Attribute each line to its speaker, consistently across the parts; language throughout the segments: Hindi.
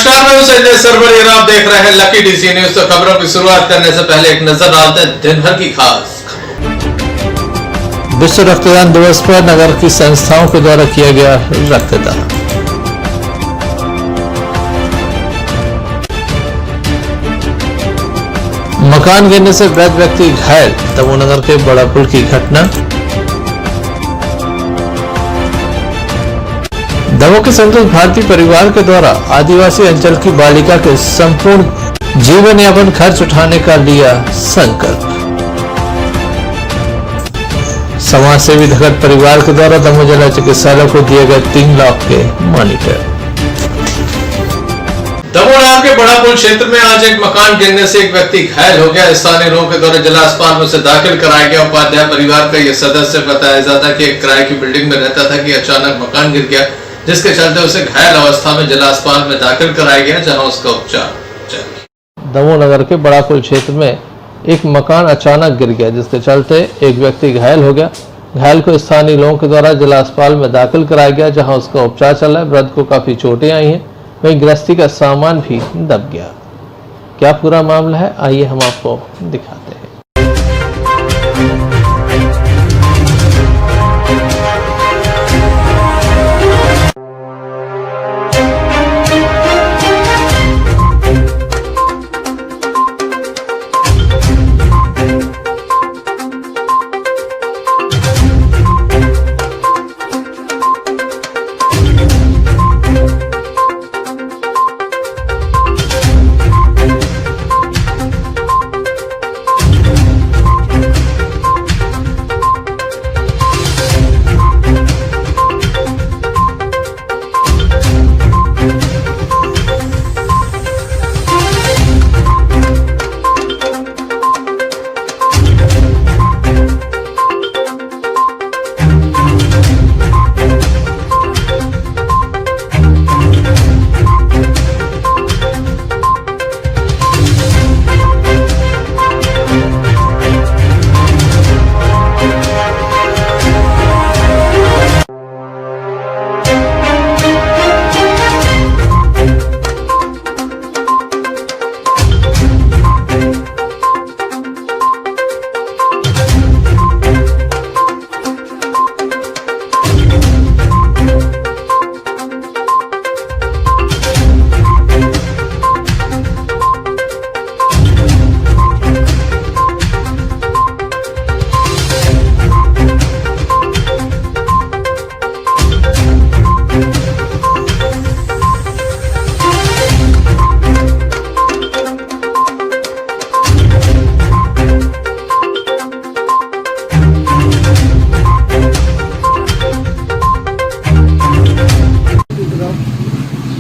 Speaker 1: नमस्कार, मैं हूं संजय सरवरी। आप देख रहे हैं लकी डीसी न्यूज। तो खबरों की शुरुआत करने से पहले एक नजर डालते हैं दिन भर की खास खबरों। विश्व रक्तदान दिवस पर नगर की संस्थाओं के द्वारा किया गया रक्तदान। मकान गिरने से वृद्ध व्यक्ति घायल, दमोह नगर के बड़ा पुल की घटना। दमोह के संतोष भारती परिवार के द्वारा आदिवासी अंचल की बालिका के संपूर्ण जीवन यापन खर्च उठाने का लिया संकल्प। समाज सेवी धगट परिवार के द्वारा दमोह जिला चिकित्सालय को दिए गए 3 लाख के मॉनिटर। दमोह नगर के बड़ा पुल क्षेत्र में आज एक मकान गिरने से एक व्यक्ति घायल हो गया। स्थानीय लोगों के द्वारा जिला अस्पताल में उसे दाखिल कराया गया। उपाध्याय परिवार का यह सदस्य बताया जाता है कि एक किराए की बिल्डिंग में रहता था कि अचानक मकान गिर गया, जिसके चलते उसे घायल अवस्था में जिला अस्पताल में दाखिल कराया गया, जहां उसका उपचार जारी। दमोह नगर के बड़ा पुल क्षेत्र में एक मकान अचानक गिर गया, जिसके चलते एक व्यक्ति घायल हो गया। घायल को स्थानीय लोगों के द्वारा जिला अस्पताल में दाखिल कराया गया, जहां उसका उपचार चल रहा है। वृद्ध को काफी चोटें आई हैं, वहीं गृहस्थी का सामान भी दब गया। क्या पूरा मामला है, आइए हम आपको दिखाते हैं।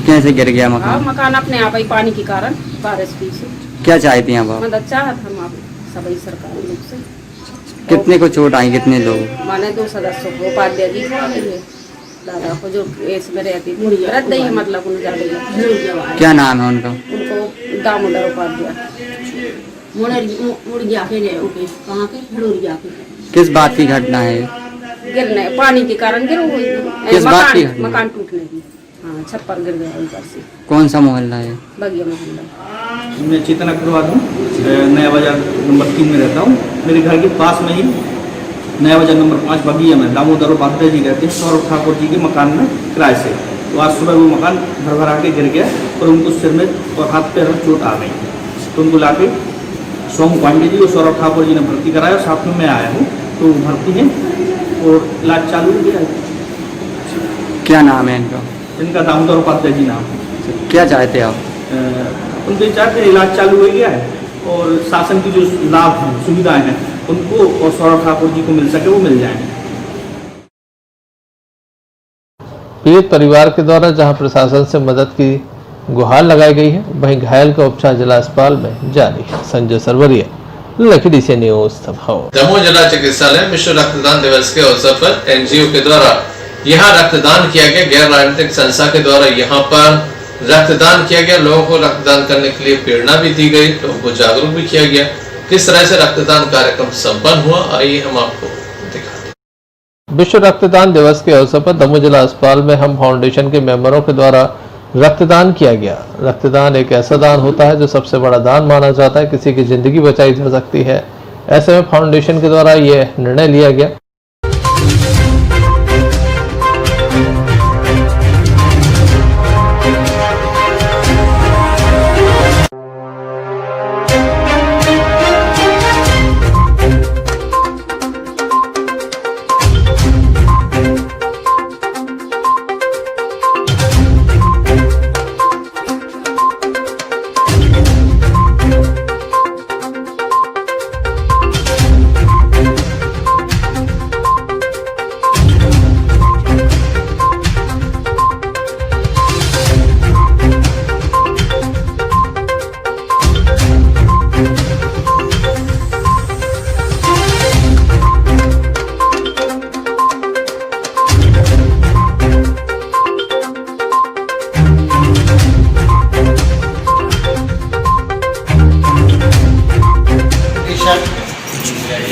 Speaker 2: कैसे गिर गया मकान?
Speaker 3: मकान अपने आप ही पानी के कारण बारिश की से।
Speaker 2: क्या चाहती हैं आप?
Speaker 3: मदद चाहत हम आप सभी सरकारी लोग से।
Speaker 2: कितने को चोट आई, कितने लोग?
Speaker 3: माने 2 सदस्यों को, उपाध्याय जी दादा को जो इसमें रहती थी रद्द ही, मतलब उन्हें जाते।
Speaker 2: क्या नाम है उनका?
Speaker 3: उनको दामोदर उपाध्याय।
Speaker 2: किस बात की घटना है?
Speaker 3: गिरने पानी के कारण गिर हुई।
Speaker 2: किस बात की घटना?
Speaker 3: मकान टूटने की। हाँ, छप्पर गिर गया ऊपर से।
Speaker 2: कौन सा मोहल्ला है?
Speaker 3: बगिया मोहल्ला।
Speaker 4: मैं चेतन अग्रवाल हूँ, नया बाजार नंबर 3 में रहता हूँ। मेरे घर के पास में ही नया बाजार नंबर 5 बगिया में दामोदर उपाध्याय जी रहते हैं, सौरभ ठाकुर जी के मकान में किराए से। तो आज सुबह वो मकान भरभरा के गिर गया और उनको सिर में और हाथ पैर में चोट आ गई। तो उनको ला के सोम पांडे जी और सौरभ ठाकुर जी ने भर्ती कराया। साथ में मैं आया हूँ, तो वो भर्ती है और इलाज चालू हो गया।
Speaker 2: क्या नाम है इनका?
Speaker 4: इनका दामोदर उपाध्याय जी नाम।
Speaker 2: क्या चाहते आप?
Speaker 4: उनके चाहते इलाज चालू हो गया है और शासन की जो लाभ हैं, सुविधाएं हैं, उनको और सौरभ ठाकुर जी को मिल सके वो मिल जाएंगे।
Speaker 1: पीड़ित परिवार के द्वारा जहां प्रशासन से मदद की गुहार लगाई गई है, वहीं घायल का उपचार जिला अस्पताल में जारी है। Sanjay Sarwaria, Lucky DC News. Damoh जिला चिकित्सालय विश्व रक्तदान दिवस के अवसर पर एनजीओ के द्वारा यहाँ रक्तदान किया गया। गैर राजनीतिक संस्था के द्वारा यहाँ पर रक्तदान किया गया। लोगों को रक्तदान करने के लिए प्रेरणा भी दी गई, लोगों को जागरूक भी किया गया। किस तरह से रक्तदान कार्यक्रम संपन्न हुआ, आइए हम आपको दिखाते हैं। विश्व रक्तदान दिवस के अवसर पर दमोह जिला अस्पताल में हम फाउंडेशन के मेंबरों के द्वारा रक्तदान किया गया। रक्तदान एक ऐसा दान होता है जो सबसे बड़ा दान माना जाता है, किसी की जिंदगी बचाई जा सकती है। ऐसे में फाउंडेशन के द्वारा यह निर्णय लिया गया।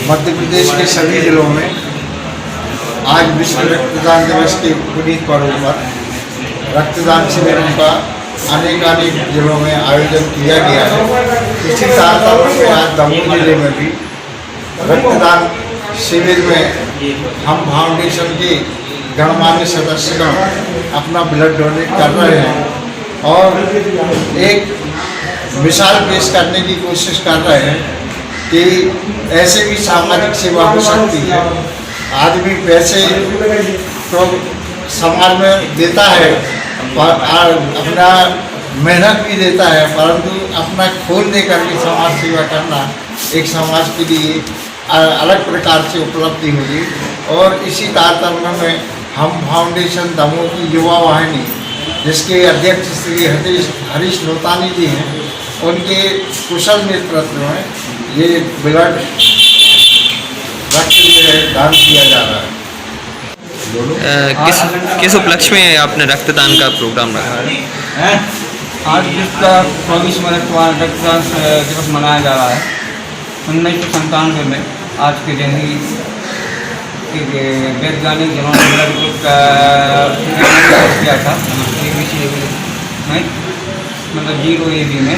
Speaker 5: मध्य प्रदेश के सभी जिलों में आज विश्व रक्तदान दिवस के पुनीत पर्व पर रक्तदान शिविरों का अनेक जिलों में आयोजन किया गया है। इसी तारतम्य में आज दमोह जिले में भी रक्तदान शिविर में हम फाउंडेशन के गणमान्य सदस्यगण अपना ब्लड डोनेट कर रहे हैं और एक मिसाल पेश करने की कोशिश कर रहे हैं कि ऐसे भी सामाजिक सेवा हो सकती है। आदमी पैसे तो समाज में देता है और अपना मेहनत भी देता है, परंतु अपना खून दे करके समाज सेवा करना एक समाज के लिए अलग प्रकार से उपलब्धि होगी। और इसी तारतम्य में हम फाउंडेशन दमोह की युवा वाहिनी, जिसके अध्यक्ष श्री हरीश नोतानी जी हैं, उनके कुशल नेतृत्व में ये ब्लड रक्त दान किया जा रहा है।
Speaker 6: किस उपलक्ष्य में आपने रक्तदान का प्रोग्राम रखा है?
Speaker 4: आज जिसका 24 में रक्तदान दिवस मनाया जा रहा है, 1997 में आज के दिन ही वैज्ञानिक जिन्होंने ब्लड ग्रुप का किया था मतलब 0 AB में,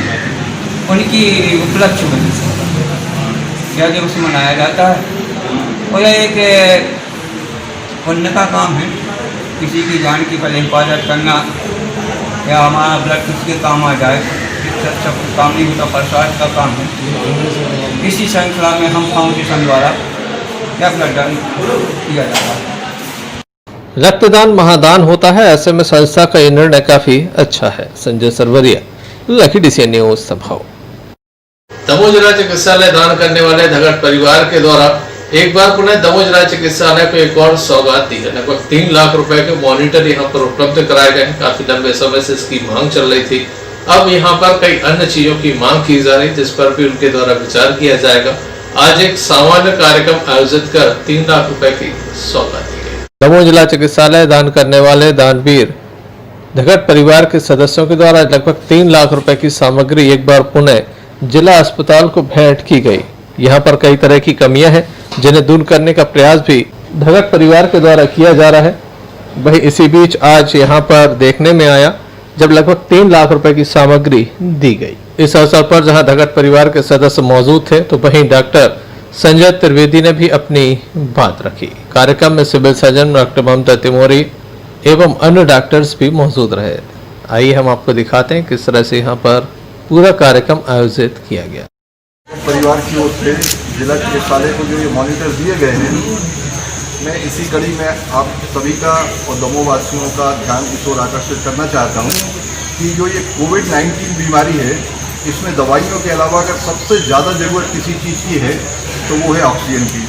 Speaker 4: उनकी उपलक्ष्य में यह दिवस मनाया जाता है। और यह एक पुण्य का काम है, किसी की जान की पहले हिफाजत करना या हमारा ब्लड किसके काम आ जाए, अच्छा काम नहीं होता, प्रसाद का काम है। इसी श्रृंखला में हम फाउंडेशन द्वारा यह ब्लड दान किया जाता है।
Speaker 1: रक्तदान महादान होता है, ऐसे में संस्था का यह निर्णय काफी अच्छा है। Sanjay Sarwaria, Lucky DCN News संभव। दमोह जिला चिकित्सालय दान करने वाले धगट परिवार के द्वारा एक बार पुनः दमोह जिला चिकित्सालय को एक और सौगात दी है। लगभग 3 लाख रुपए के मॉनिटर यहाँ पर उपलब्ध कराए गए हैं। काफी लंबे समय से इसकी मांग चल रही थी। अब यहाँ पर कई अन्य चीजों की मांग की जा रही, जिस पर भी उनके द्वारा विचार किया जाएगा। आज एक सामान्य कार्यक्रम आयोजित कर 3 लाख रुपए की सौगात दी गई। दमोह जिला चिकित्सालय दान करने वाले दानवीर धगट परिवार के सदस्यों के द्वारा लगभग 3 लाख रुपए की सामग्री एक बार पुनः जिला अस्पताल को भेंट की गई। यहाँ पर कई तरह की कमियां हैं, जिन्हें दूर करने का प्रयास भी धगट परिवार के द्वारा किया जा रहा है। वही इसी बीच आज यहाँ पर देखने में आया जब लगभग 3 लाख रुपए की सामग्री दी गई। इस अवसर पर जहां धगट परिवार के सदस्य मौजूद थे, तो वहीं डॉक्टर संजय त्रिवेदी ने भी अपनी बात रखी। कार्यक्रम में सिविल सर्जन डॉक्टर ममता तिमोरी एवं अन्य डॉक्टर्स भी मौजूद रहे। आइए हम आपको दिखाते हैं किस तरह से यहाँ पर पूरा कार्यक्रम आयोजित किया गया।
Speaker 7: परिवार की ओर से जिला चिकित्सालय को जो ये मॉनिटर दिए गए हैं, मैं इसी कड़ी में आप सभी का और दमोह वासियों का ध्यान इस ओर आकर्षित करना चाहता हूँ कि जो ये कोविड-19 बीमारी है, इसमें दवाइयों के अलावा अगर सबसे ज़्यादा ज़रूरत किसी चीज़ की है तो वो है ऑक्सीजन की।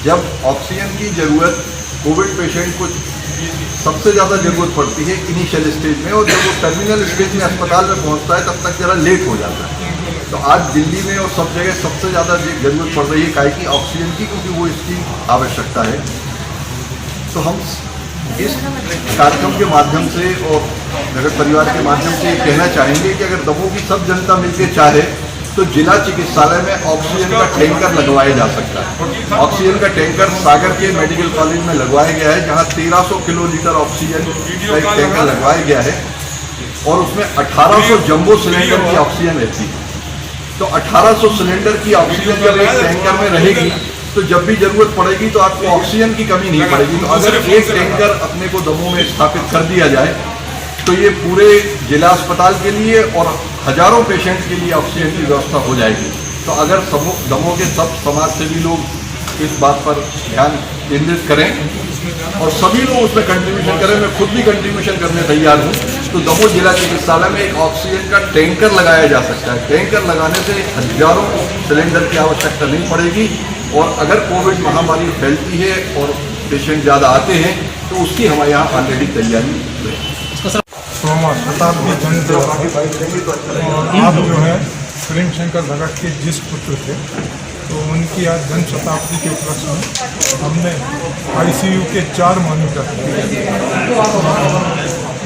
Speaker 7: जब ऑक्सीजन की ज़रूरत कोविड पेशेंट को सबसे ज़्यादा ज़रूरत पड़ती है इनिशियल स्टेज में, और जब वो टर्मिनल स्टेज में अस्पताल में पहुंचता है तब तक ज़रा लेट हो जाता है। तो आज दिल्ली में और सब जगह सबसे ज़्यादा ज़रूरत पड़ रही है काहे की ऑक्सीजन की, क्योंकि वो इसकी आवश्यकता है। तो हम इस कार्यक्रम के माध्यम से और नगर परिवार के माध्यम से कहना चाहेंगे कि अगर दमोह की सब जनता मिलकर चाहे तो जिला चिकित्सालय में ऑक्सीजन का टैंकर लगवाया जा सकता है। ऑक्सीजन का टैंकर सागर के मेडिकल कॉलेज में लगवाया गया है, जहां 1300 किलोलीटर ऑक्सीजन का एक टैंकर लगवाया गया है और उसमें 1800 जंबो सिलेंडर की ऑक्सीजन रहती है। तो 1800 सिलेंडर की ऑक्सीजन जब एक टैंकर में रहेगी तो जब भी जरूरत पड़ेगी तो आपको ऑक्सीजन की कमी नहीं पड़ेगी। तो अगर एक टैंकर अपने को दमोह में स्थापित कर दिया जाए तो ये पूरे जिला अस्पताल के लिए और हजारों पेशेंट के लिए ऑक्सीजन की व्यवस्था हो जाएगी। तो अगर दमोह के सब समाज सेवी लोग इस बात पर ध्यान केंद्रित करें और सभी लोग उसमें कंट्रीब्यूशन करें, मैं खुद भी कंट्रीब्यूशन करने तैयार हूँ, तो दमोह जिला चिकित्सालय में एक ऑक्सीजन का टैंकर लगाया जा सकता है। टैंकर लगाने से हजारों सिलेंडर की आवश्यकता नहीं पड़ेगी और अगर कोविड महामारी फैलती है और पेशेंट ज़्यादा आते हैं तो उसकी हमारे यहाँ ऑलरेडी तैयारी है।
Speaker 8: सोमा शताब्दी जन और आप जो है प्रेम शंकर भगत के जिस पुत्र थे, तो उनकी आज जन्म शताब्दी के उपलक्ष्य में हमने ICU के 4 मॉनिटर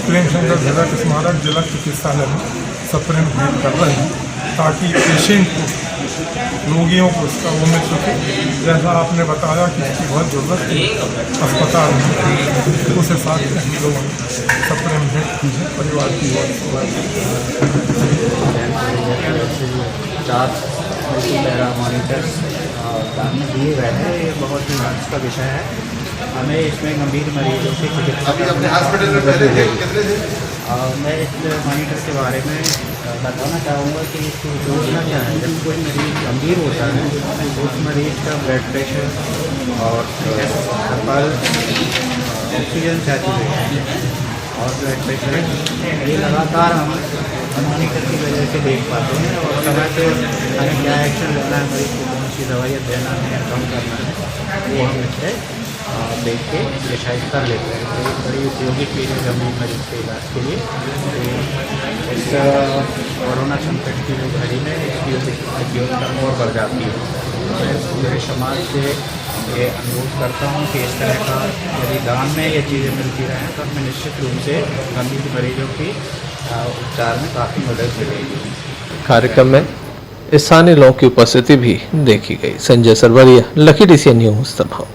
Speaker 8: प्रेम शंकर भगत स्मारक जिला चिकित्सालय में सप्रेम भेंट कर रहे हैं ताकि पेशेंट को, रोगियों को इसका वो मिल सके। जैसा आपने बताया कि इसकी बहुत ज़रूरत है अस्पताल में, उस हिसाब से हम लोगों ने सप्रेम भेंट की है परिवार की ओर से।
Speaker 9: 4 मल्टीपैरा मॉनिटर्स दान में दिए गए हैं। ये बहुत ही महत्व का विषय है। हमें इसमें गंभीर मरीजों की चिकित्सा
Speaker 7: अपने हॉस्पिटल में पहले कितने थे?
Speaker 9: मैं इस मॉनिटर के बारे में बताना चाहूँगा कि इसकी योजना क्या है। जब कोई मरीज गंभीर होता है तो उस मरीज का ब्लड प्रेशर और पल्स, ऑक्सीजन सैचुरेशन और ब्लड प्रेशर, ये लगातार हम मॉनिटर की वजह से देख पाते हैं और समय से हमें क्या एक्शन लेना है, मरीज को कौन सी दवाइयाँ देना है या कम करना है, वो हम इससे देख के डिसाइड कर लेते हैं। तो ये बड़ी उपयोगी चीज़ है गंभीर मरीज के इलाज के लिए। तो इस कोरोना संकट की जो घड़ी में इसकी उपयोगिता और बढ़ जाती है। मैं पूरे समाज से ये अनुरोध करता हूँ कि इस तरह का यदि दान में ये चीज़ें मिलती रहें तो हमें निश्चित रूप से गंभीर मरीजों की उपचार में काफ़ी मदद मिलेगी।
Speaker 1: कार्यक्रम में स्थानीय लोगों की उपस्थिति भी देखी गई। Sanjay Sarwaria, Lucky DCN News Damoh.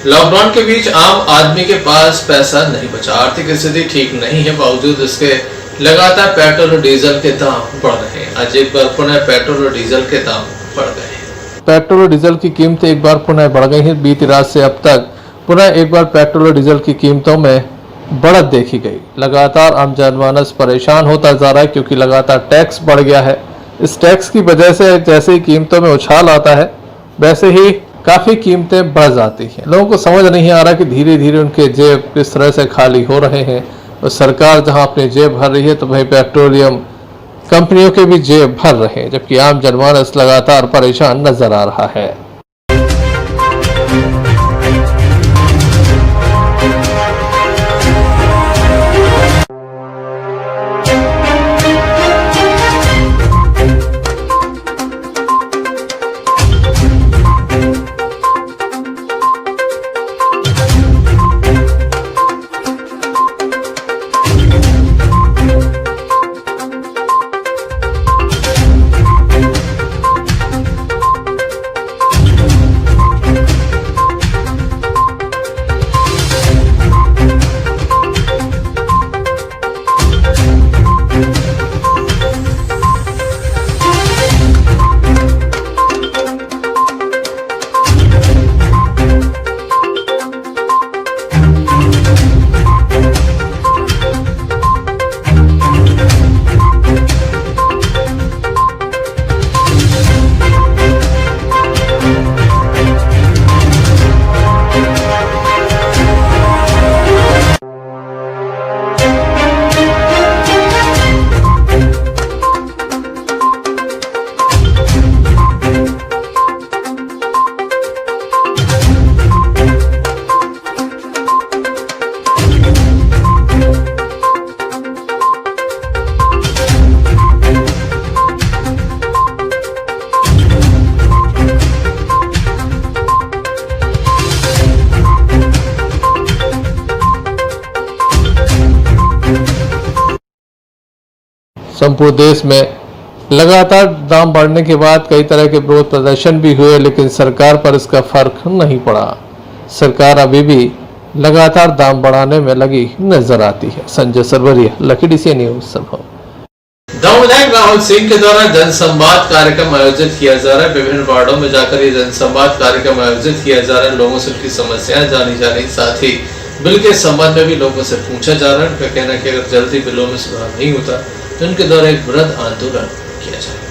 Speaker 1: Lockdown के बीच आम आदमी के पास पैसा नहीं बचा, आर्थिक स्थिति ठीक नहीं है, बावजूद इसके लगातार पेट्रोल और डीजल के दाम बढ़ रहे हैं। आज एक बार पुनः पेट्रोल और डीजल के दाम बढ़ गए हैं। पेट्रोल और डीजल की कीमतें एक बार पुनः बढ़ गई हैं। बीती रात से अब तक पुनः एक बार पेट्रोल और डीजल की कीमतों में बढ़त देखी गई। लगातार आम जनमानस परेशान होता जा रहा है क्योंकि लगातार टैक्स बढ़ गया है। इस टैक्स की वजह से जैसे ही कीमतों में उछाल आता है वैसे ही काफ़ी कीमतें बढ़ जाती हैं। लोगों को समझ नहीं आ रहा कि धीरे धीरे उनके जेब किस तरह से खाली हो रहे हैं और सरकार जहां अपनी जेब भर रही है तो वहीं पेट्रोलियम कंपनियों के भी जेब भर रहे हैं, जबकि आम जनमानस लगातार परेशान नजर आ रहा है। संपूर्ण देश में लगातार दाम बढ़ने के बाद कई तरह के विरोध प्रदर्शन भी हुए, लेकिन सरकार पर इसका फर्क नहीं पड़ा। सरकार अभी भी लगातार दाम बढ़ाने में लगी नजर आती है। Sanjay Sarwaria, Lucky DC News संभव। दमोह विधायक राहुल सिंह के द्वारा जनसंवाद कार्यक्रम आयोजित किया जा रहा है। विभिन्न वार्डों में जाकर ये जनसंवाद कार्यक्रम आयोजित किया जा रहा है। लोगों से उनकी समस्याएं जानी जा रही, साथ ही बिल के संबंध में भी लोगों से पूछा जा रहा है। उनका कहना है कि अगर जल्दी बिलों में सुधार नहीं होता तो उनके द्वारा एक वृहद आंदोलन किया जाएगा।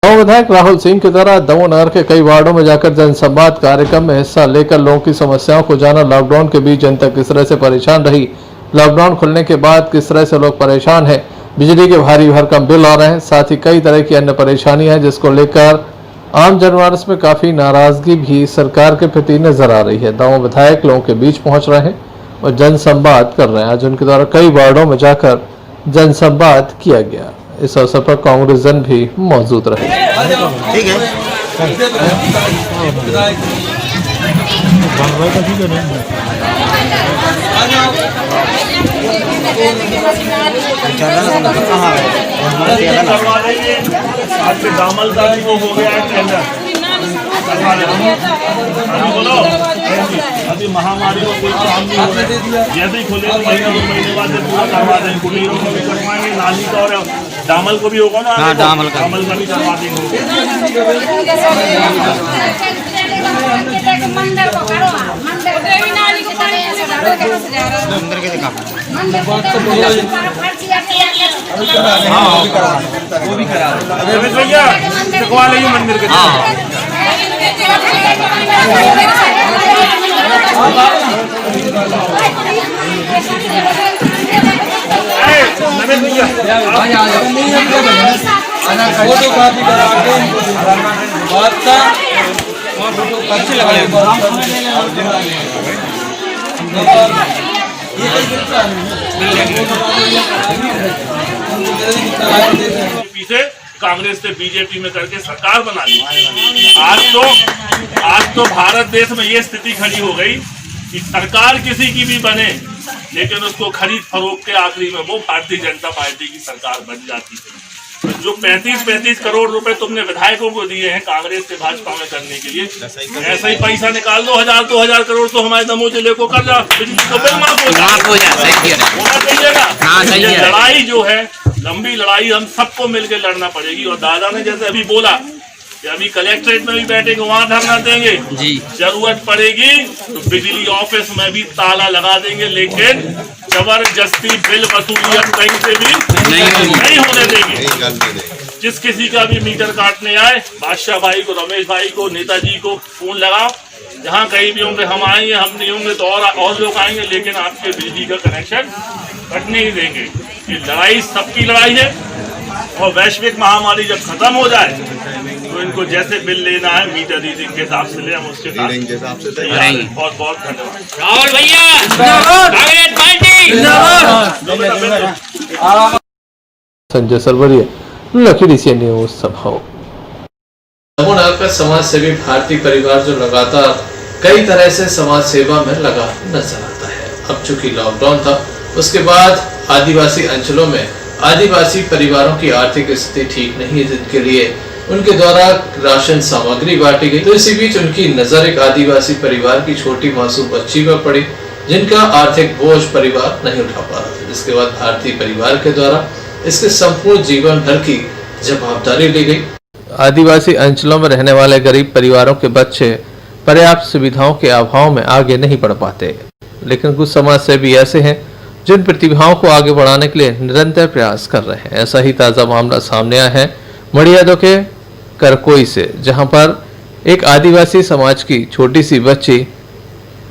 Speaker 1: दमोह विधायक राहुल सिंह के द्वारा दमोह नगर के कई वार्डों में जाकर जनसंवाद कार्यक्रम में हिस्सा लेकर लोगों की समस्याओं को जाना। लॉकडाउन के बीच जनता किस तरह से परेशान रही, लॉकडाउन खुलने के बाद किस तरह से लोग परेशान हैं, बिजली के भारी भरकम बिल आ रहे हैं, साथ ही कई तरह की अन्य परेशानियां हैं, जिसको लेकर आम जनमानस में काफी नाराजगी भी सरकार के प्रति नजर आ रही है। दमोह विधायक लोगों के बीच पहुंच रहे हैं और जनसंवाद कर रहे हैं। आज उनके द्वारा कई वार्डों में जाकर जनसंवाद किया गया। इस अवसर पर कांग्रेस जन भी मौजूद रहे।
Speaker 5: ठीक है।
Speaker 10: दामल का वो हो गया है टेंडर, अभी बोलो अभी महामारी को कोई काम नहीं हो रहा है। जैसे ही खोले तो महीने 2 महीने बाद पूरा करवा देंगे, कुटीरों को भी करवाएंगे, नाली का और दामल को भी होगा ना। हाँ, दामल का भी करवा देंगे।
Speaker 9: मंदिर के दिखा
Speaker 10: वो भी करा भैया दिखवा लेंगे मंदिर के। नवीन भैया फोटो कॉपी करा के बात का फोटो पर्ची लगा पीछे कांग्रेस से बीजेपी में करके सरकार बना ली। आज तो भारत देश में ये स्थिति खड़ी हो गई कि सरकार किसी की भी बने, लेकिन उसको खरीद फरोख्त के आखिरी में वो भारतीय जनता पार्टी की सरकार बन जाती है। जो 35-35 करोड़ रुपए तुमने विधायकों को दिए हैं कांग्रेस से भाजपा में करने के लिए, ऐसा ही पैसा निकाल दो, 1000-2000 करोड़ तो हमारे दमोह जिले को कर जा, तो बिल माफ हो जाएगा। लड़ाई जो है लंबी लड़ाई हम सबको मिलकर लड़ना पड़ेगी। और दादा ने जैसे अभी बोला कि अभी कलेक्ट्रेट में भी बैठेंगे, वहाँ धरना देंगे, जरूरत पड़ेगी तो बिजली ऑफिस में भी ताला लगा देंगे, लेकिन जबरदस्ती बिल वसूलियत कहीं से भी नहीं होने देंगे। जिस किसी का भी मीटर काटने आए, बादशाह भाई को, रमेश भाई को, नेताजी को फोन लगाओ, जहाँ कहीं भी होंगे हम आएंगे, हम नहीं होंगे तो और लोग आएंगे, लेकिन आपके बिजली का कनेक्शन कटने ही देंगे। ये लड़ाई सबकी लड़ाई है और वैश्विक महामारी जब खत्म हो जाए तो इनको जैसे बिल लेना है मीटर रीडिंग के हिसाब से ले, हम उसके हिसाब से तैयार हैं। बहुत बहुत धन्यवाद। राहुल भैया
Speaker 1: Sanjay Sarwaria, Lucky DC News संभव। दमोह नगर का समाज सेवी भारतीय परिवार जो लगातार कई तरह से समाज सेवा में लगा नजर आता है। अब चूंकि लॉकडाउन था, उसके बाद आदिवासी अंचलों में आदिवासी परिवारों की आर्थिक स्थिति ठीक नहीं है, जिनके लिए उनके द्वारा राशन सामग्री बांटी गई। तो इसी बीच उनकी नजर एक आदिवासी परिवार की छोटी मासूम बच्ची पर पड़ी, जिनका आर्थिक बोझ परिवार नहीं उठा पा रहा था। जिसके बाद भारतीय परिवार के द्वारा इसके संपूर्ण जीवन भर की जवाबदारी ली गई। आदिवासी अंचलों में रहने वाले गरीब परिवारों के बच्चे पर्याप्त सुविधाओं के अभाव में आगे नहीं बढ़ पाते, लेकिन कुछ समाज सेवी ऐसे हैं जिन प्रतिभाओं को आगे बढ़ाने के लिए निरंतर प्रयास कर रहे हैं। ऐसा ही ताजा मामला सामने आया है मड़ियादों के करकोई से, जहां पर एक आदिवासी समाज की छोटी सी बच्ची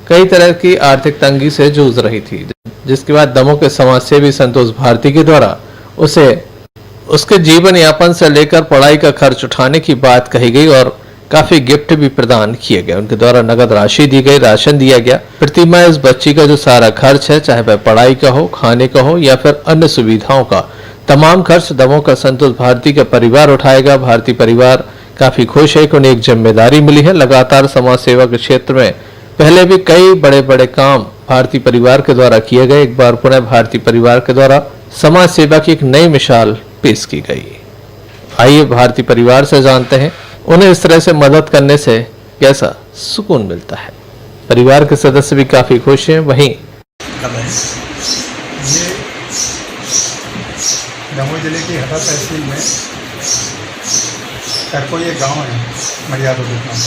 Speaker 1: कई तरह की आर्थिक तंगी से जूझ रही थी, जिसके बाद दमोह के समाज सेवी संतोष भारती के द्वारा उसे उसके जीवन यापन से लेकर पढ़ाई का खर्च उठाने की बात कही गई और काफी गिफ्ट भी प्रदान किए गए। उनके द्वारा नगद राशि दी गई, राशन दिया गया। प्रतिमा इस बच्ची का जो सारा खर्च है, चाहे वह पढ़ाई का हो, खाने का हो या फिर अन्य सुविधाओं का, तमाम खर्च दमोह का संतोष भारती का परिवार उठाएगा। भारतीय परिवार काफी खुश है कि उन्हें एक जिम्मेदारी मिली है। लगातार समाज सेवा के क्षेत्र में पहले भी कई बड़े बड़े काम भारतीय परिवार के द्वारा किए गए। एक बार पुनः भारतीय परिवार के द्वारा समाज सेवा की एक नई मिसाल पेश की गई। आइए भारतीय परिवार से जानते हैं उन्हें इस तरह से मदद करने से कैसा सुकून मिलता है। परिवार के सदस्य भी काफी खुश हैं। वहीं
Speaker 8: ये दमोह जिले की हटा तहसील में करको ये गांव है, मरियादो के गाँव,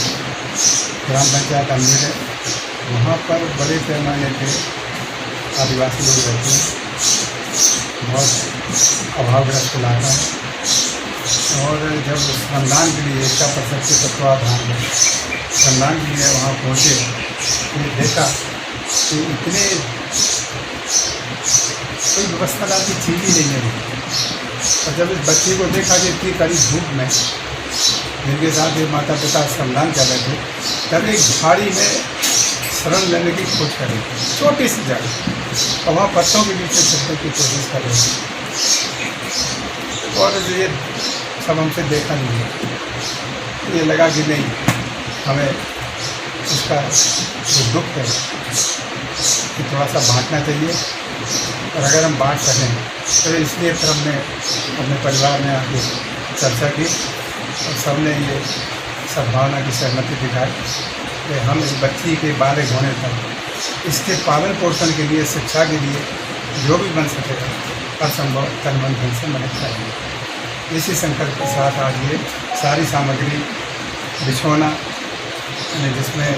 Speaker 8: ग्राम पंचायत अमीर है। वहाँ पर बड़े पैमाने पे आदिवासी लोग रहते हैं। बहुत अभावग्रस्त इलाका है। और जब श्रमदान के लिए एकता परिषद के तत्वाधान में श्रमदान के लिए वहाँ पहुँचे तो देखा कि इतने कोई व्यवस्था की चीज़ ही नहीं है। और जब इस बच्चे को देखा कि इतनी कड़ी धूप में जिनके साथ ये माता पिता श्रमदान कर रहे थे, तब एक झाड़ी में शरण लेने की खोज कर रहे थे, छोटी सी झाड़ी, और वहाँ पत्तों के बीच में छुपने की कोशिश कर रहे थे। और ये सब हमसे देखा नहीं है। ये लगा कि नहीं, हमें इसका जो दुख है कि थोड़ा सा बांटना चाहिए, और अगर हम बांट सकें तो इसलिए फिर हमने अपने परिवार में आके चर्चा की और सबने ये सद्भावना की सहमति दिखाई कि हम इस बच्ची के बालक होने तक इसके पालन पोषण के लिए, शिक्षा के लिए जो भी बन सकेगा हर संभव तन मन धन से मदद करेंगे। इसी संकल्प के साथ आज ये सारी सामग्री बिछौना, जिसमें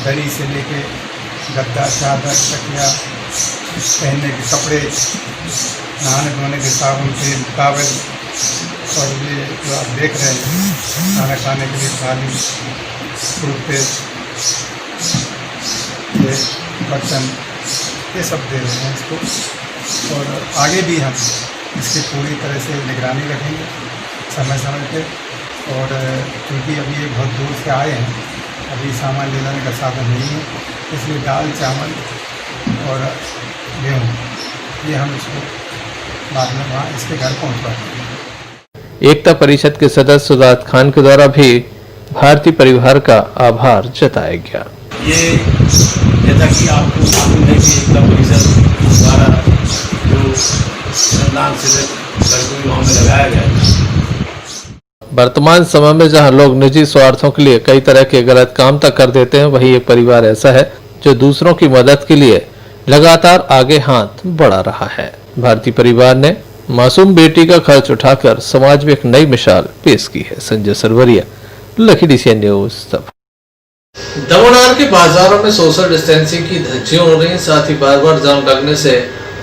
Speaker 8: दरी से लेके गद्दा, चादर, तकिया, पहनने के कपड़े, नहाने धोने के साबुन, तेल, कागज, और ये जो आप देख रहे हैं खाना खाने के लिए थाली, टूथपेस्ट, ये बर्तन, ये सब दे रहे हैं इसको। और आगे भी हम इसकी पूरी तरह से निगरानी रखेंगे समय समय पे। और क्योंकि अभी ये बहुत दूर से आए हैं, अभी सामान ले जाने का साधन नहीं है, इसलिए दाल, चावल और गेहूँ ये हम इसको बाद में वहाँ इसके घर पहुँचवा देंगे।
Speaker 1: एकता परिषद के सदस्य सुजात खान के द्वारा भी भारतीय परिवार का आभार जताया गया।
Speaker 4: ये जैसा कि आपको मालूम है कि एकता परिषद द्वारा जो श्रमदान शिविर करको गाँव में लगाया गया है।
Speaker 1: वर्तमान समय में जहां लोग निजी स्वार्थों के लिए कई तरह के गलत काम तक कर देते हैं, वहीं एक परिवार ऐसा है जो दूसरों की मदद के लिए लगातार आगे हाथ बढ़ा रहा है। भारतीय परिवार ने मासूम बेटी का खर्च उठाकर समाज में एक नई मिसाल पेश की है। संजय सरवरिया, लखी DCN न्यूज। दमोह के बाजारों में सोशल डिस्टेंसिंग की धज्जियां हो रही हैं, साथ ही बार बार जाम लगने से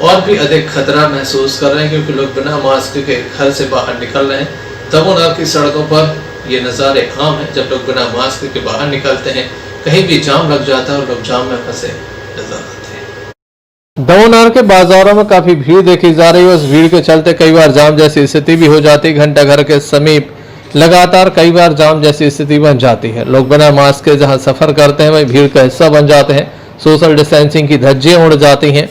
Speaker 1: और भी अधिक खतरा महसूस कर रहे हैं, क्योंकि लोग बिना मास्क के घर से बाहर निकल रहे हैं। दमोह की सड़कों पर ये नज़ारे आम है, जब लोग बिना मास्क के बाहर निकलते हैं, कहीं भी जाम लग जाता है और लोग जाम में फंसे नजर आते हैं। दमोह के बाजारों में काफी भीड़ देखी जा रही है। उस भीड़ के चलते कई बार जाम जैसी स्थिति भी हो जाती है। घंटाघर के समीप लगातार कई बार जाम जैसी स्थिति बन जाती है। लोग बिना मास्क के जहां सफर करते हैं वहीं भीड़ का हिस्सा बन जाते हैं। सोशल डिस्टेंसिंग की धज्जियां उड़ जाती हैं।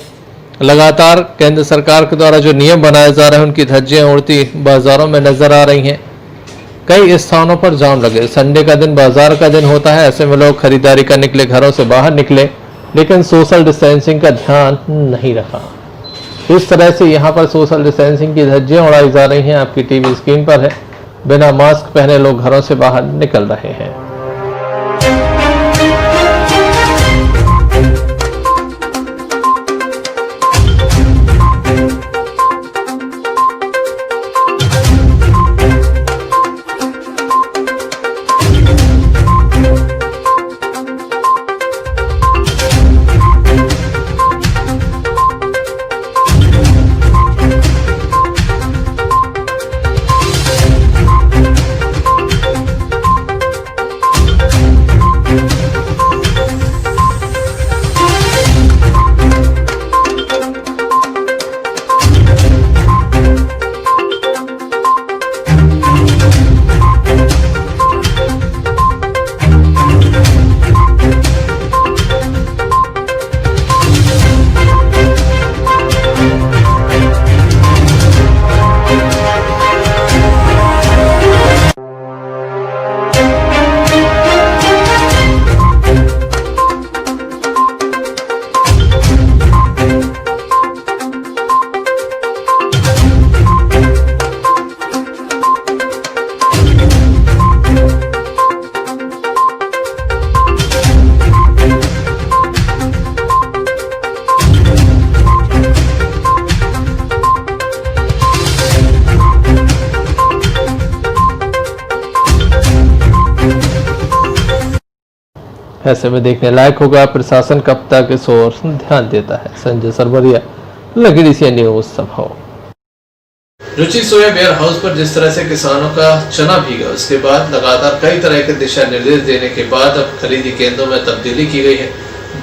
Speaker 1: लगातार केंद्र सरकार के द्वारा जो नियम बनाए जा रहे हैं उनकी धज्जियां उड़ती बाजारों में नजर आ रही हैं। कई स्थानों पर जाम लगे। संडे का दिन बाजार का दिन होता है, ऐसे में लोग खरीदारी करने के लिए घरों से बाहर निकले, लेकिन सोशल डिस्टेंसिंग का ध्यान नहीं रखा। इस तरह से यहाँ पर सोशल डिस्टेंसिंग की धज्जियां उड़ाई जा रही हैं। आपकी टीवी स्क्रीन पर है, बिना मास्क पहने लोग घरों से बाहर निकल रहे हैं। ऐसे में देखने लायक होगा प्रशासन कब तक इस ओर ध्यान देता है। संजय सरवरिया, लकीडीसी न्यूज़ संभव। रुचि सोया वेयर हाउस पर जिस तरह से किसानों का चना भीगा, उसके बाद लगातार कई तरह के दिशा निर्देश देने के बाद अब खरीदी केंद्रों में तब्दीली की गई है।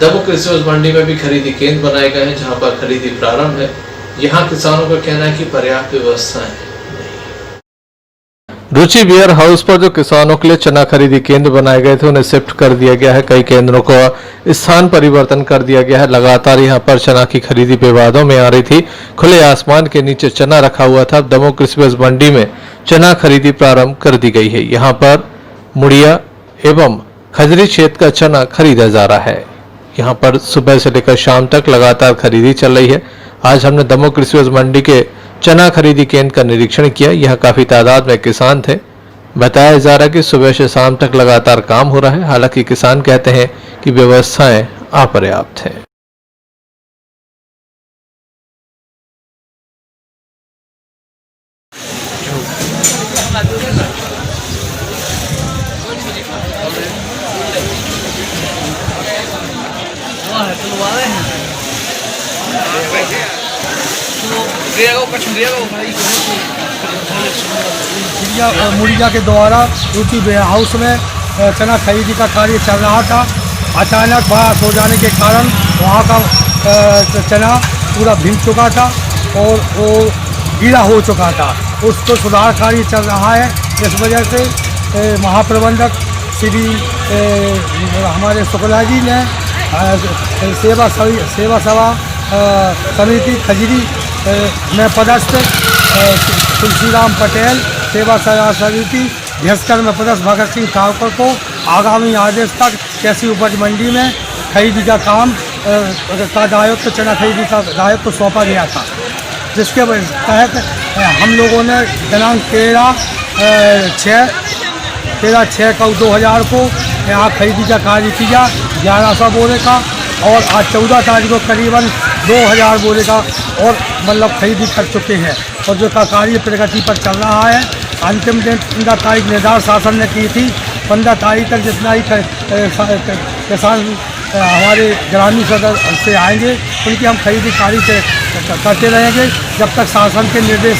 Speaker 1: दमोह कृषि उपज मंडी में भी खरीदी केंद्र बनाए गए हैं, जहां पर खरीदी प्रारंभ है। यहां किसानों का कहना है कि पर्याप्त व्यवस्थाएं हैं। रुचि वेयर हाउस पर जो किसानों के लिए चना खरीदी केंद्र बनाए गए थे, उन्हें शिफ्ट कर दिया गया है। कई केंद्रों को स्थान परिवर्तन कर दिया गया है। लगातार यहां पर चना की खरीदी विवादों में आ रही थी। खुले आसमान के नीचे चना रखा हुआ था। दमोह कृषि उपज मंडी में चना खरीदी प्रारंभ कर दी गई है। यहां पर मुड़िया एवं खजरी क्षेत्र का चना खरीदा जा रहा है। यहां पर सुबह से लेकर शाम तक लगातार खरीदी चल रही है। आज हमने दमोह कृषि उपज मंडी के चना खरीदी केंद्र का निरीक्षण किया। यह काफी तादाद में किसान थे। बताया जा रहा है कि सुबह से शाम तक लगातार काम हो रहा है। हालांकि किसान कहते हैं कि व्यवस्थाएं अपर्याप्त हैं।
Speaker 8: मुड़िया के द्वारा रुचि वेयर हाउस में चना खरीदी का कार्य चल रहा था। अचानक बारिश हो जाने के कारण वहाँ का चना पूरा भीग चुका था और वो गीला हो चुका था। उसको सुधार कार्य चल रहा है। इस वजह से महाप्रबंधक श्री हमारे शुक्ला जी ने सेवा सभा समिति खजरी में पदस्थ तुलसीराम पटेल, सेवा समिति झेस्कर में पदस्थ भगत सिंह ठाकुर को आगामी आदेश तक कृषि उपज मंडी में खरीदी का काम का दायित्व, चना खरीदी का दायित्व सौंपा गया था, जिसके तहत हम लोगों ने दिनांक 13/6/2000 को यहाँ खरीदी का कार्य किया 1100 बोरे का, और आज 14 तारीख को करीबन 2000 बोरे का और मतलब खरीदी कर चुके हैं, और जो का कार्य प्रगति पर चल रहा है। अंतिम दिन 15 तारीख निर्धारित शासन ने की थी। 15 तारीख तक जितना ही किसान हमारे ग्रामीण सदर से आएंगे उनकी हम खरीदी कार्य करते रहेंगे। जब तक शासन के निर्देश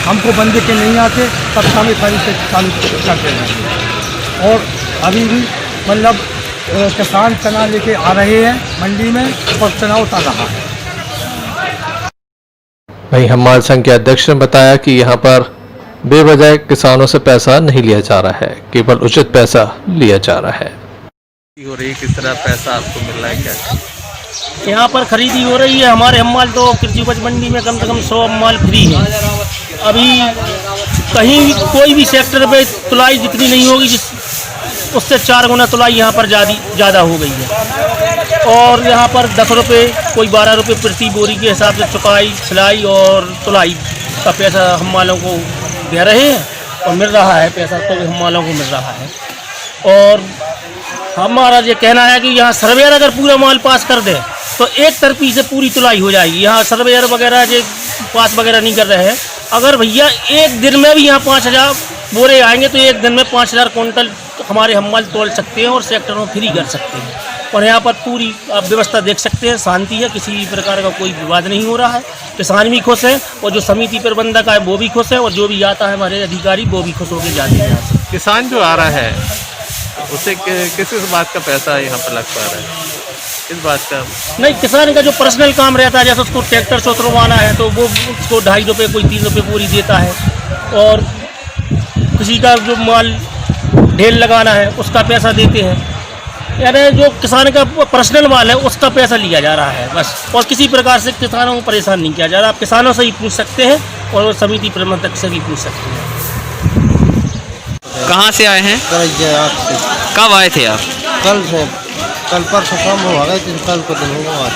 Speaker 8: हमको बंदे के नहीं आते तब तक हम खरीद चालू करते रहेंगे। और अभी भी मतलब किसान चना लेके आ रहे हैं मंडी में और चना उतार रहा है।
Speaker 1: वहीं हमाल संघ के अध्यक्ष ने बताया कि यहाँ पर बेवजह किसानों से पैसा नहीं लिया जा रहा है, केवल उचित पैसा लिया जा रहा है।
Speaker 6: हो रही किस तरह पैसा आपको मिल रहा है क्या?
Speaker 11: यहाँ पर खरीदी हो रही है। हमारे हमाल तो कृषि उपज मंडी में कम से कम 100 हमाल फ्री है। अभी कहीं कोई भी सेक्टर पे तुलाई जितनी नहीं होगी उससे 4 गुना तुलाई यहाँ पर ज़्यादा हो गई है। और यहाँ पर 10 रुपये कोई 12 रुपये प्रति बोरी के हिसाब से चुकाई, सिलाई और तुलाई का पैसा हम वालों को दे रहे हैं और मिल रहा है पैसा तो हम वालों को मिल रहा है। और हमारा ये कहना है कि यहाँ सर्वेयर अगर पूरा माल पास कर दे तो एक तरफी से पूरी तुलाई हो जाएगी। यहाँ सर्वेयर वगैरह जो पास वगैरह नहीं कर रहे हैं। अगर भैया एक दिन में भी यहाँ 5000 बोरे आएंगे तो एक दिन में 5000 कुंटल हमारे हम माल तोल सकते हैं और सेक्टर में फ्री कर सकते हैं। और यहाँ पर पूरी आप व्यवस्था देख सकते हैं, शांति है, किसी भी प्रकार का कोई विवाद नहीं हो रहा है। किसान भी खुश है और जो समिति प्रबंधक है वो भी खुश है और जो भी आता है हमारे अधिकारी वो भी खुश होकर जाते हैं।
Speaker 6: किसान जो आ रहा है उसे किस बात का पैसा यहाँ पर लग पा रहा है? किस बात का?
Speaker 11: नहीं, किसान का जो पर्सनल काम रहता है, जैसे उसको ट्रैक्टर से उतरवाना है तो वो उसको 2.5 रुपये कोई 3 रुपये पूरी देता है। और किसी का जो माल ढेल लगाना है उसका पैसा देते हैं। यानी जो किसान का पर्सनल माल है उसका पैसा लिया जा रहा है बस। और किसी प्रकार से किसानों को परेशान नहीं किया जा रहा। आप किसानों से ही पूछ सकते हैं और समिति प्रबंधक से भी पूछ सकते हैं।
Speaker 6: कहाँ से आए हैं? कब आए थे आप?
Speaker 5: कल परसों शाम हो गए, कल को दिन हुआ।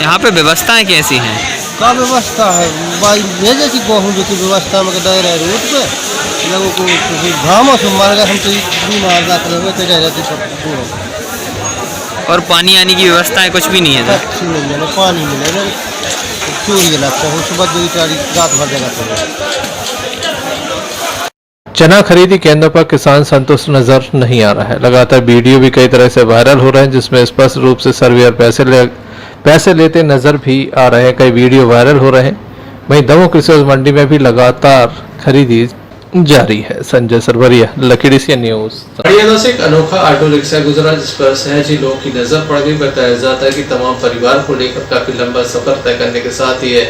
Speaker 6: यहाँ पे व्यवस्थाएं कैसी हैं?
Speaker 5: क्या व्यवस्था है भाई? ये जैसी गेहूँ की व्यवस्था में दे रहे रूट पे लोगों को घामों से मार गए, हम तो बीमार जाते हुए तो रह जाते सब।
Speaker 6: और पानी आने की व्यवस्थाएं कुछ भी नहीं है?
Speaker 5: अच्छी नहीं है, पानी मिले चोरी लगता है सुबह 2 रात भर जगह।
Speaker 6: चना खरीदी केंद्रों पर किसान संतुष्ट नजर नहीं आ रहा है। लगातार वीडियो भी कई तरह से वायरल हो रहे हैं, जिसमें स्पष्ट रूप से सर्वेयर पैसे लेते नजर भी आ रहे हैं। कई वीडियो वायरल हो रहे हैं। वहीं दमोह कृषि उपज मंडी में भी लगातार खरीदी जारी है। संजय सरवरिया, लकीडीसी न्यूज।
Speaker 1: मड़ियादों से एक अनोखा ऑटो रिक्शा गुजरा, जिस पर सहज ही लोगों की नजर पड़ गई। बताया जाता है कि तमाम परिवार को लेकर काफी लंबा सफर तय करने के साथ ही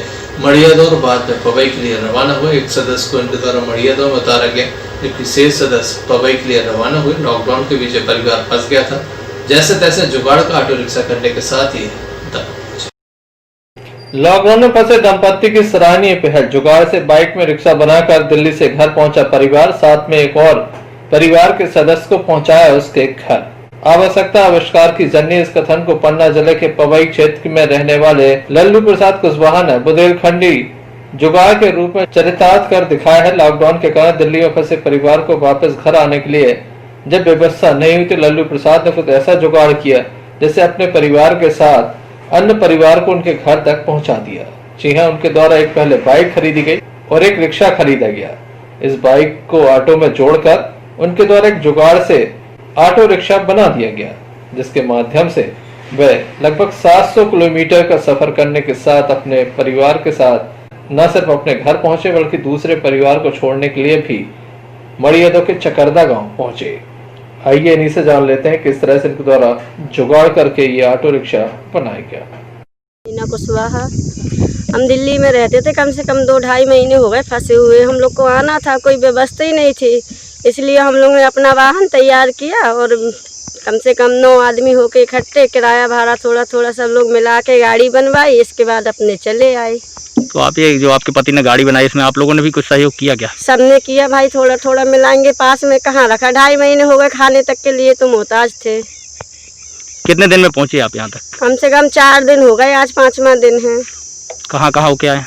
Speaker 1: मड़ियादों और बाद में पवई के लिए रवाना हुए। एक सदस्य को इनके द्वारा मड़ियादों में उतारा गया, जबकि शेष सदस्य पवई के लिए रवाना हुए। लॉकडाउन के बीच परिवार फंस गया था। जैसे तैसे जुगाड़ का ऑटो रिक्शा करने के साथ ही लॉकडाउन में फंसे दंपत्ति की सराहनीय पहल। जुगाड़ से बाइक में रिक्शा बनाकर दिल्ली से घर पहुंचा परिवार, साथ में एक और परिवार के सदस्य को पहुंचाया उसके घर। आवश्यकता आविष्कार की जननी, इस कथन को पन्ना जिले के पवई क्षेत्र में रहने वाले लल्लू प्रसाद कुशवाहा ने बुंदेलखंडी जुगाड़ के रूप में चरितार्थ कर दिखाया है। लॉकडाउन के कारण दिल्ली में फंसे परिवार को वापस घर आने के लिए जब व्यवस्था नहीं हुई तो लल्लू प्रसाद ने कुछ ऐसा जुगाड़ किया जिससे अपने परिवार के साथ अन्य परिवार को उनके घर तक पहुंचा दिया। जी हां, उनके द्वारा एक पहले बाइक खरीदी गई और एक रिक्शा खरीदा गया। इस बाइक को ऑटो में जोड़कर उनके द्वारा एक जुगाड़ से ऑटो रिक्शा बना दिया गया, जिसके माध्यम से वे लगभग 700 किलोमीटर का सफर करने के साथ अपने परिवार के साथ न सिर्फ अपने घर पहुंचे बल्कि दूसरे परिवार को छोड़ने के लिए भी मड़ियादों के चकरदा गांव पहुंचे। आइए इन्हीं से जान लेते हैं किस तरह से इनके द्वारा जुगाड़ करके ये ऑटो रिक्शा बनाया गया।
Speaker 3: मीना कुशवाहा, हम दिल्ली में रहते थे, कम से कम 2-2.5 महीने हो गए फंसे हुए। हम लोग को आना था, कोई व्यवस्था ही नहीं थी, इसलिए हम लोग ने अपना वाहन तैयार किया और कम से कम 9 आदमी होके इकट्ठे, किराया भाड़ा थोड़ा थोड़ा सब लोग मिला के गाड़ी बनवाई। इसके बाद अपने चले आए।
Speaker 12: तो आप ये जो आपके पति ने गाड़ी बनाई, इसमें आप लोगों ने भी कुछ सहयोग किया क्या?
Speaker 3: सबने किया भाई, थोड़ा थोड़ा मिलाएंगे। पास में कहाँ रखा, 2.5 महीने हो गए, खाने तक के लिए तो मोहताज थे।
Speaker 12: कितने दिन में पहुंचे आप यहाँ तक?
Speaker 3: कम से कम 4 दिन हो गए, आज 5वां दिन है।
Speaker 12: कहाँ कहाँ होके आए?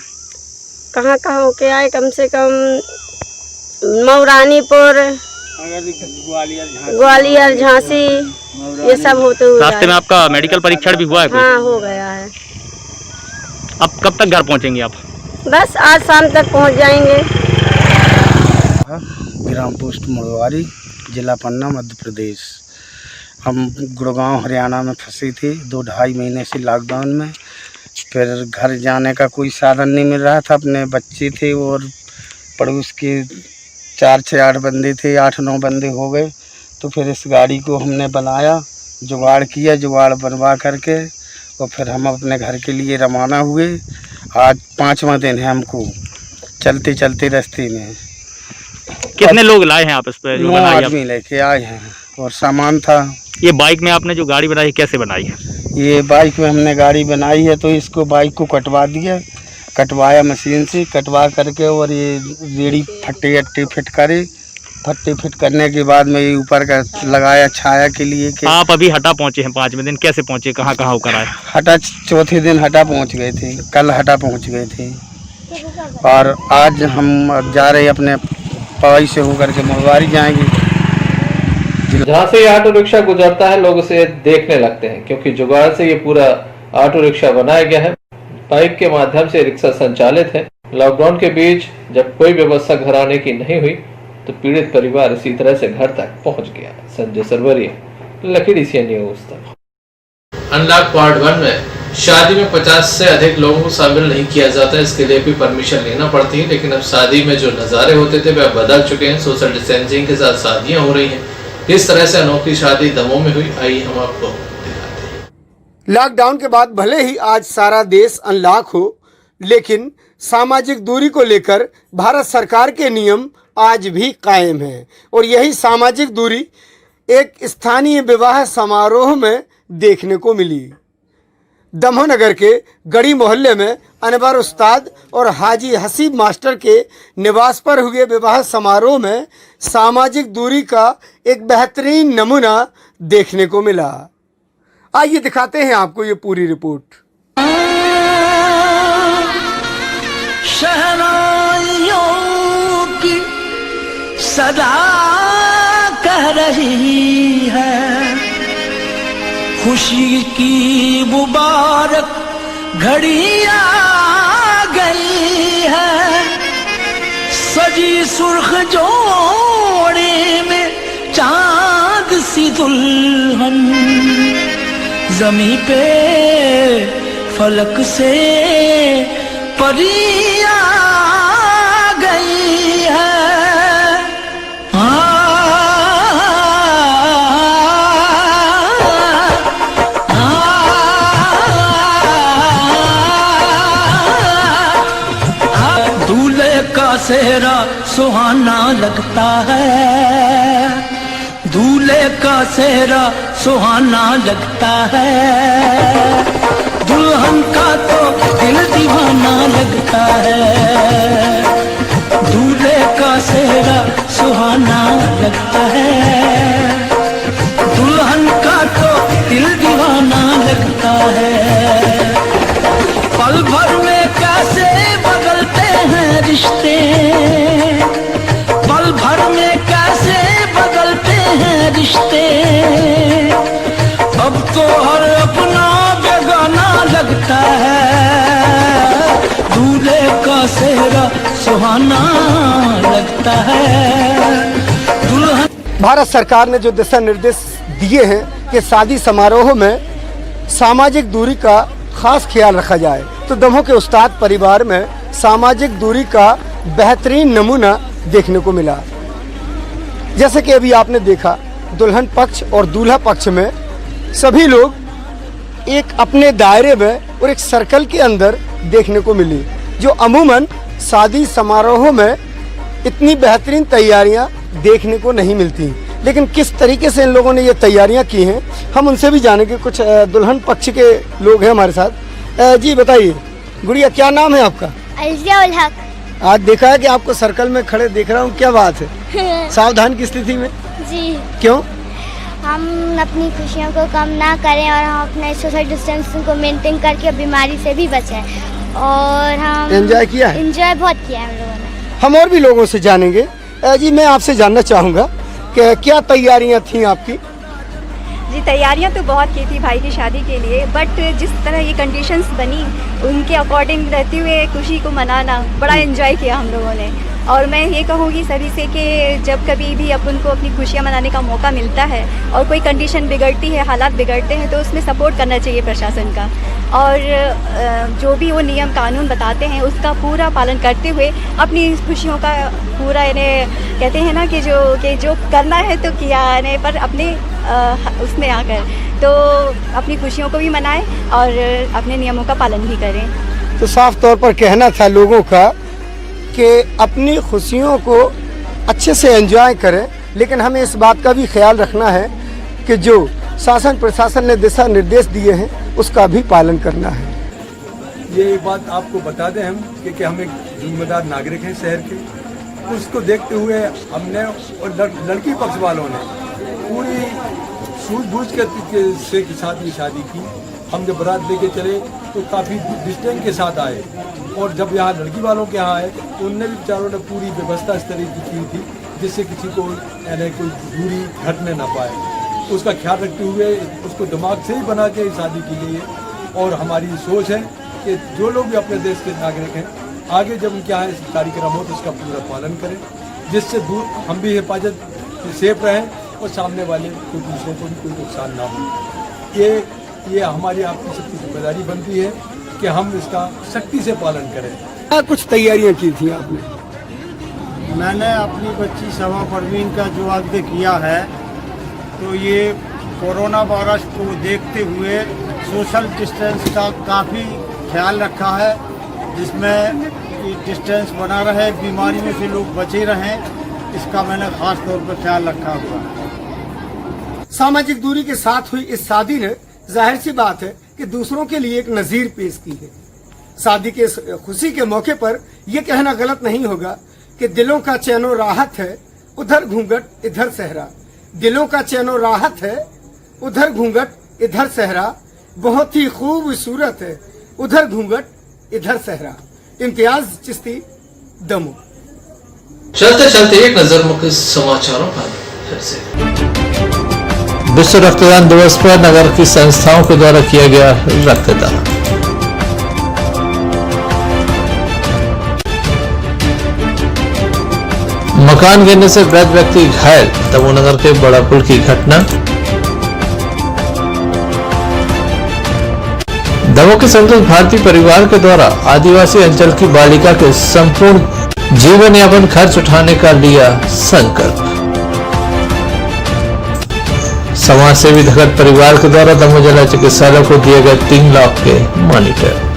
Speaker 3: कहाँ कहाँ होके आए, कम से कम मऊरानीपुर, ग्वालियर, झांसी, ये सब होते हुए।
Speaker 12: रास्ते में आपका मेडिकल परीक्षण भी हुआ है?
Speaker 3: हाँ, हो गया है।
Speaker 12: अब कब तक घर पहुंचेंगे आप?
Speaker 3: बस आज शाम तक पहुंच जाएंगे।
Speaker 9: ग्राम पोस्ट मुड़वारी, जिला पन्ना, मध्य प्रदेश। हम गुड़गांव हरियाणा में फंसी थी 2-2.5 महीने से लॉकडाउन में। फिर घर जाने का कोई साधन नहीं मिल रहा था। अपने बच्चे थे और पड़ोस के 4-6-8 बंदे थे, 8-9 बंदे हो गए। तो फिर इस गाड़ी को हमने बनाया, जुगाड़ किया, जुगाड़ बनवा करके और फिर हम अपने घर के लिए रवाना हुए। आज 5वां दिन है हमको चलते चलते रास्ते में।
Speaker 12: कितने लोग लाए हैं आप इस पे?
Speaker 9: 9 आदमी लेके आए हैं और सामान था।
Speaker 12: ये बाइक में आपने जो गाड़ी बनाई कैसे बनाई है?
Speaker 9: ये बाइक में हमने गाड़ी बनाई है तो इसको बाइक को कटवा दिया, कटवाया मशीन से, कटवा करके और ये रेडी फट्टे अट्टे फिट करे। फट्टे फिट करने के बाद में ये ऊपर का लगाया छाया के लिए कि
Speaker 12: आप अभी हटा पहुंचे हैं 5वें दिन, कैसे पहुंचे, कहाँ कहाँ होकर आए?
Speaker 9: हटा 4थे दिन हटा पहुंच गए थे, कल हटा पहुंच गए थे और आज हम अब जा रहे अपने पवई से होकर के मुड़वारी जाएंगे।
Speaker 6: जहाँ से ये ऑटो रिक्शा गुजरता है लोग उसे देखने लगते हैं, क्योंकि जुगाड़ से ये पूरा ऑटो रिक्शा बनाया गया है। बाइक के माध्यम से रिक्शा संचालित है। लॉकडाउन के बीच जब कोई व्यवस्था घर आने की नहीं हुई तो पीड़ित परिवार इसी तरह से घर तक पहुंच गया। संजय सरवरिया, लकीडीसी न्यूज।
Speaker 1: अनलॉक पार्ट 1 में शादी में 50 से अधिक लोगों को शामिल नहीं किया जाता, इसके लिए भी परमिशन लेना पड़ती है। लेकिन अब शादी में जो नज़ारे होते थे वह बदल चुके हैं। सोशल डिस्टेंसिंग के साथ शादियां हो रही हैं। किस तरह से अनोखी शादी दमोह में हुई, आइए हम आपको दिखाते हैं।
Speaker 13: लॉकडाउन के बाद भले ही आज सारा देश अनलॉक हो, लेकिन सामाजिक दूरी को लेकर भारत सरकार के नियम आज भी कायम है और यही सामाजिक दूरी एक स्थानीय विवाह समारोह में देखने को मिली। दमोह नगर के गड़ी मोहल्ले में अनवर उस्ताद और हाजी हसीब मास्टर के निवास पर हुए विवाह समारोह में सामाजिक दूरी का एक बेहतरीन नमूना देखने को मिला। आइए दिखाते हैं आपको ये पूरी रिपोर्ट।
Speaker 14: शहनाइयों की सदा कह रही है, खुशी की मुबारक घड़ी आ गई है। सजी सुर्ख जोड़े में चांद सी दुल्हन, जमी पे फलक से परी आ गई है। सेहरा सुहाना लगता है, दूल्हे का सेहरा सुहाना लगता है, दुल्हन का तो दिल दीवाना लगता है, दूल्हे का सेहरा सुहाना लगता है, दुल्हन का तो दिल दीवाना लगता है। पल भर में कैसे बदलते हैं रिश्ते, पल भर में कैसे बदलते हैं रिश्ते, अब तो हर अपना बेगाना लगता है, दूल्हे का सेहरा सुहाना लगता है, दुल्हन।
Speaker 13: भारत सरकार ने जो दिशा निर्देश दिए हैं कि शादी समारोह में सामाजिक दूरी का खास ख्याल रखा जाए, तो दमोह के उस्ताद परिवार में सामाजिक दूरी का बेहतरीन नमूना देखने को मिला। जैसे कि अभी आपने देखा, दुल्हन पक्ष और दूल्हा पक्ष में सभी लोग एक अपने दायरे में और एक सर्कल के अंदर देखने को मिली, जो अमूमन शादी समारोह में इतनी बेहतरीन तैयारियां देखने को नहीं मिलती। लेकिन किस तरीके से इन लोगों ने ये तैयारियां की हैं, हम उनसे भी जानेंगे। कुछ दुल्हन पक्ष के लोग हैं हमारे साथ। जी बताइए गुड़िया, क्या नाम है आपका?
Speaker 15: अलजिया उल हक।
Speaker 13: आज देखा है कि आपको सर्कल में खड़े देख रहा हूँ, क्या बात है? सावधान की स्थिति में?
Speaker 15: जी।
Speaker 13: क्यों?
Speaker 15: हम अपनी खुशियों को कम ना करें और हम अपने सोशल डिस्टेंसिंग को मेंटेन करके बीमारी से भी बचें। और हम
Speaker 13: एंजॉय किया है?
Speaker 15: एंजॉय बहुत किया है हम लोगों ने।
Speaker 13: हम और भी लोगों से जानेंगे। जी मैं आपसे जानना चाहूँगा कि क्या तैयारियाँ थी आपकी?
Speaker 16: जी तैयारियां तो बहुत की थी भाई की शादी के लिए, बट जिस तरह ये कंडीशंस बनी उनके अकॉर्डिंग रहते हुए खुशी को मनाना बड़ा एंजॉय किया हम लोगों ने। और मैं ये कहूँगी सभी से कि जब कभी भी अपन को अपनी खुशियाँ मनाने का मौका मिलता है और कोई कंडीशन बिगड़ती है, हालात बिगड़ते हैं, तो उसमें सपोर्ट करना चाहिए प्रशासन का। और जो भी वो नियम कानून बताते हैं उसका पूरा पालन करते हुए अपनी खुशियों का पूरा इन्हें कहते हैं ना कि जो करना है तो किया नहीं, पर अपने उसमें आकर तो अपनी खुशियों को भी मनाएं और अपने नियमों का पालन भी करें।
Speaker 13: तो साफ तौर पर कहना था लोगों का कि अपनी खुशियों को अच्छे से एंजॉय करें, लेकिन हमें इस बात का भी ख्याल रखना है कि जो शासन प्रशासन ने दिशा निर्देश दिए हैं उसका भी पालन करना है।
Speaker 17: ये बात आपको बता दें हम कि हम एक जिम्मेदार नागरिक हैं शहर के, उसको देखते हुए हमने और लड़की पक्ष वालों ने पूरी सूझबूझ के साथ ये शादी की। हम जब बारात लेके चले तो काफ़ी डिस्टेंस के साथ आए, और जब यहाँ लड़की वालों के यहाँ आए तो उनने भी बेचारों ने पूरी व्यवस्था इस तरह की की थी जिससे किसी को यानी कोई दूरी घटने ना पाए। उसका ख्याल रखते हुए उसको दिमाग से ही बना के शादी की गई है। और हमारी सोच है कि जो लोग भी अपने देश के नागरिक हैं, आगे जब उनके यहाँ इस कार्यक्रम हो तो उसका पूरा पालन करें, जिससे दूर हम भी हिफाजत सेफ रहें और सामने वाले कोई दूसरों को भी कोई नुकसान ना हो। ये हमारी आपकी सबकी जिम्मेदारी बनती है कि हम इसका सख्ती से पालन करें।
Speaker 13: क्या कुछ तैयारियां की थी आपने?
Speaker 18: मैंने अपनी बच्ची सवा परवीन का जो आगे किया है, तो ये कोरोना वायरस को देखते हुए सोशल डिस्टेंस का काफ़ी ख्याल रखा है, जिसमें डिस्टेंस बना रहे, बीमारियों से लोग बचे रहें, इसका मैंने खास तौर पर ख्याल रखा हुआ है।
Speaker 13: सामाजिक दूरी के साथ हुई इस शादी ने जाहिर सी बात है कि दूसरों के लिए एक नजीर पेश की है। शादी के खुशी के मौके पर यह कहना गलत नहीं होगा कि दिलों का चैनो राहत है, उधर घूंघट इधर सहरा। दिलों का चैनो राहत है, उधर घूंघट इधर सहरा, बहुत ही खूबसूरत है, उधर घूंघट इधर सहरा। इम्तियाज चिश्ती, दमोह।
Speaker 1: चलते चलते एक नजर मुख्य समाचारों पर फिर से।
Speaker 6: विश्व रक्तदान दिवस पर नगर की संस्थाओं के द्वारा किया गया रक्तदान। मकान गिरने से वृद्ध व्यक्ति घायल, दमोह के बड़ा पुल की घटना। दमोह के संतोष भारती परिवार के द्वारा आदिवासी अंचल की बालिका के संपूर्ण जीवन यापन खर्च उठाने का लिया संकल्प। समाज सेवी धगट परिवार के द्वारा दमोह जिला चिकित्सालय को दिए गए 3 लाख के मॉनिटर।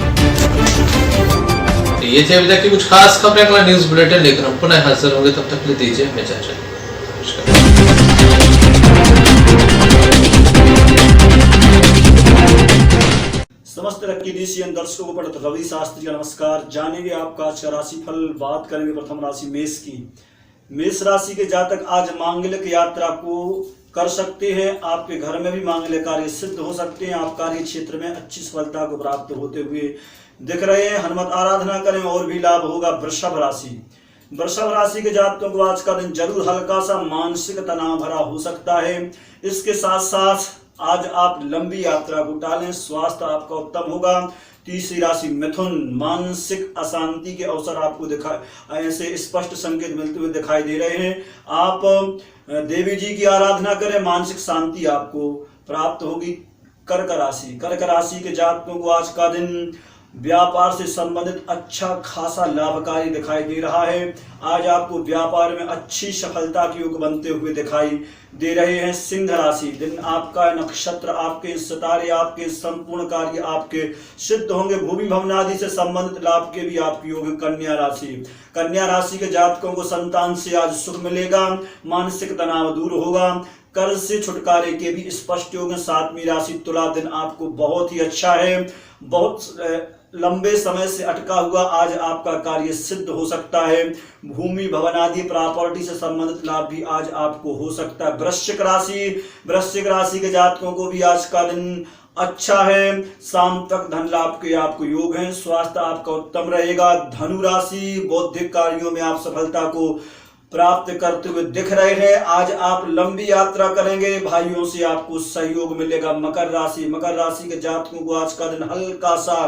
Speaker 1: ये थे अभी तक की कुछ खास खबरें। अगला न्यूज बुलेटिन लेकर हम पुनः हाजिर होंगे, तब तक के लिए दीजिए हमें इजाजत।
Speaker 19: समस्त रक्की डीसीएन दर्शकों को पंडित रवि शास्त्री का नमस्कार। जानेंगे आपका आज का राशिफल। बात करेंगे प्रथम राशि मेष की। मेष राशि के जातक आज मांगलिक यात्रा को कर सकते हैं। आपके घर में भी मांगलिक कार्य सिद्ध हो सकते हैं। आप कार्य क्षेत्र में अच्छी सफलता को प्राप्त होते हुए दिख रहे हैं। हनुमत आराधना करें और भी लाभ होगा। वृषभ राशि। वृषभ राशि के जातकों को आज का दिन जरूर हल्का सा मानसिक तनाव भरा हो सकता है। इसके साथ साथ आज आप लंबी यात्रा को टालें। स्वास्थ्य आपका उत्तम होगा। तीसरी राशि मिथुन। मानसिक अशांति के अवसर आपको ऐसे स्पष्ट संकेत मिलते हुए दिखाई दे रहे हैं। आप देवी जी की आराधना करें, मानसिक शांति आपको प्राप्त होगी। कर्क राशि। कर्क राशि के जातकों को आज का दिन व्यापार से संबंधित अच्छा खासा लाभकारी दिखाई दे रहा है। आज आपको व्यापार में अच्छी सफलता के योग बनते हुए दिखाई दे रहे हैं। सिंह राशि। दिन आपका, नक्षत्र आपके, सितारे आपके, संपूर्ण कार्य आपके सिद्ध होंगे। भूमि भवन आदि से संबंधित लाभ के भी आपके योग। कन्या राशि। कन्या राशि के जातकों को संतान से आज सुख मिलेगा। मानसिक तनाव दूर होगा। कर्ज से छुटकारे के भी स्पष्ट योग। सातवीं राशि तुला। दिन आपको बहुत ही अच्छा है। बहुत लंबे समय से अटका हुआ आज आपका कार्य सिद्ध हो सकता है। भूमि भवन आदि प्रॉपर्टी से संबंधित लाभ भी आज आपको हो सकता है। वृश्चिक राशि। वृश्चिक राशि के जातकों को भी आज का दिन अच्छा है। शाम तक धन लाभ के आपको योग हैं। स्वास्थ्य आपका उत्तम रहेगा। धनु राशि। बौद्धिक कार्यों में आप सफलता को प्राप्त करते हुए दिख रहे हैं। आज आप लंबी यात्रा करेंगे। भाइयों से आपको सहयोग मिलेगा। मकर राशि। मकर राशि के जातकों को आज का दिन हल्का सा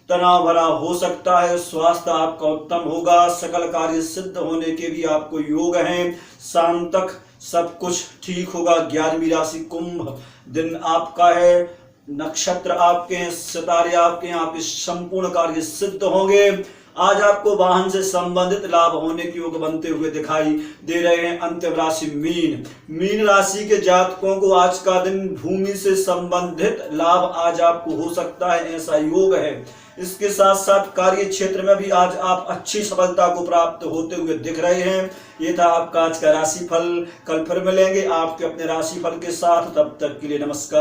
Speaker 19: तनाव भरा हो सकता है। स्वास्थ्य आपका उत्तम होगा। सकल कार्य सिद्ध होने के भी आपको योग हैं। शाम तक सब कुछ ठीक होगा। 11वीं राशि कुंभ। दिन आपका है, नक्षत्र आपके हैं, सितारे आपके हैं। आपके संपूर्ण कार्य सिद्ध होंगे। आज आपको वाहन से संबंधित लाभ होने के योग बनते हुए दिखाई दे रहे हैं। अंतिम राशि मीन। मीन राशि के जातकों को आज का दिन भूमि से संबंधित लाभ आज आपको हो सकता है, ऐसा योग है। इसके साथ साथ कार्य क्षेत्र में भी आज आप अच्छी सफलता को प्राप्त होते हुए दिख रहे हैं। ये था आपका आज का राशिफल। कल फिर मिलेंगे आपके अपने राशिफल के साथ। तब तक के लिए नमस्कार।